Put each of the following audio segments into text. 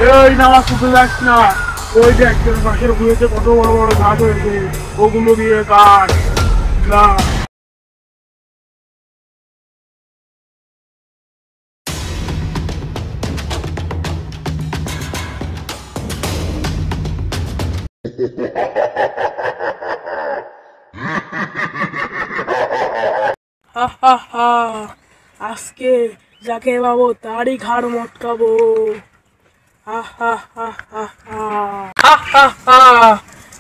এই নামাজ পড়তে যাস না, ওই যে একটা পাশের ঘুরেছে কত বড় বড় ঘাস হয়েছে, ওগুলো দিয়ে কাট না। আজকে যাকে পাবো তারই ঘাড় মটকাবো।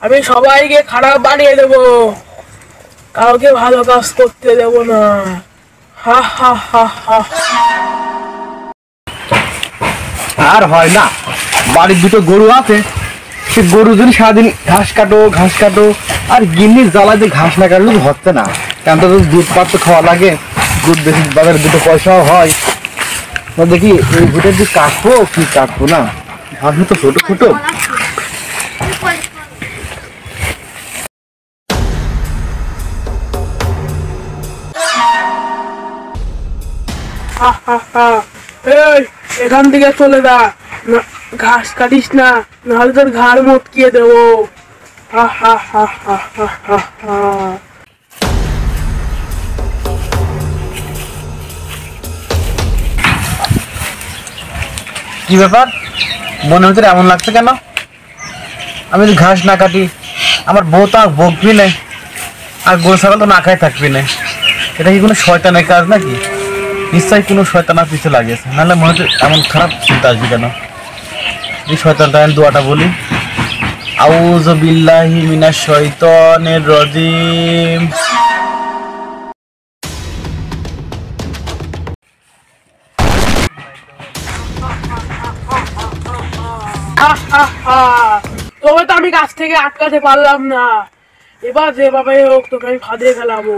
আমি সবাইকে খারাপ বানিয়ে দেবো, কাউকে ভালো কাজ করতে দেবো না। আর হয় না, বাড়ির দুটো গরু আছে, সে গরু যদি সারাদিন ঘাস কাটো আর গিন্নির জ্বালায় যে ঘাস না কাটলে হচ্ছে না। কেন তো দুধ পাত তো খাওয়া লাগে, দুধ বেশি বাজারে দুটো পয়সাও হয়। দেখি এই ভুটের যে কাটবো না, ঘাস তো ছোট ছোট। এখান থেকে চলে যা, ঘাস কাটিস না, নাহলে তোর ঘাড় মটকিয়ে দেবো। কি ব্যাপার, মনের ভিতরে এমন লাগছে কেন? আমি যদি ঘাস না কাটি আমার বউ তো আর বকবি না, আর গরু ছাগল তো না খাই থাকবি না। এটা কি কোনো শয়তানের কাজ নাকি? নিশ্চয়ই কোনো শয়তানার পিছু লাগিয়েছে, নাহলে মনে হচ্ছে এমন খারাপ চিন্তা আসবে কেন? এই শয়তানটা আমি দোয়াটা বলি, আউযু বিল্লাহি মিনাশ শাইতানির রাজিম। তবে তো আমি কাছ থেকে আটকাতে পারলাম না, এবার যেভাবে হোক তোকে আমি ফাঁদে ফেলাবো।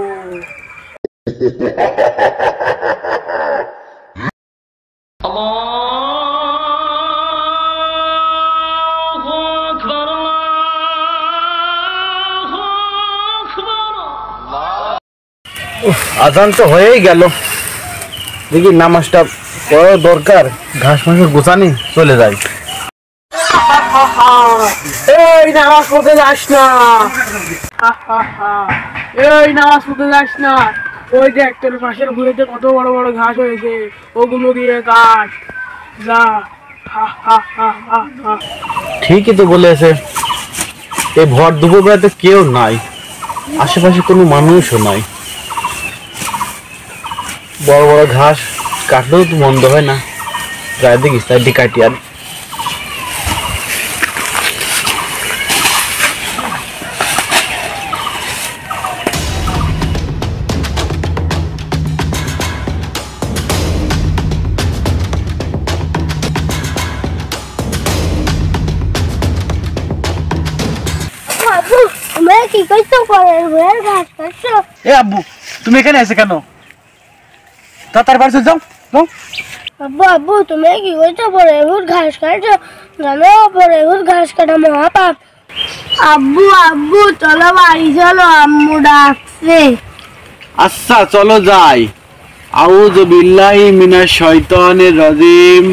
আজান তো হয়েই গেল, দেখি নামাজটা পড়া দরকার, ঘাস মাস গোছানি চলে যায়। এই নামাজ পড়তে যাস না, এই নামাজ পড়তে যাস না, ওই যে একটা পাশের ঘুরেছে কত বড় বড় ঘাস হয়েছে, ওগুলো দিয়ে কাট যা। ঠিকই তো বলেছে, এই ভর দুপুর বেলাতে কেউ নাই, আশেপাশে কোনো মানুষও নাই। বড় বড় ঘাস কাটলেও তো মন্দ হয় না, গায়ে দেখিস সাইডে কাটি। আর আব্বু তুমি এখানে এসে কেন? তাড়াতাড়ি বাড়ি চলে যাও। আব্বু আব্বু তুমি কি করছো? পরে ঘাস কাটছো, জানো পরে ঘাস কাটা মহাপাপ। আব্বু আব্বু চলো বাড়ি চলো, আম্মু ডাকছে। আচ্ছা চলো যাই। আউযু বিল্লাহি মিনাশ শাইতানির রাজিম।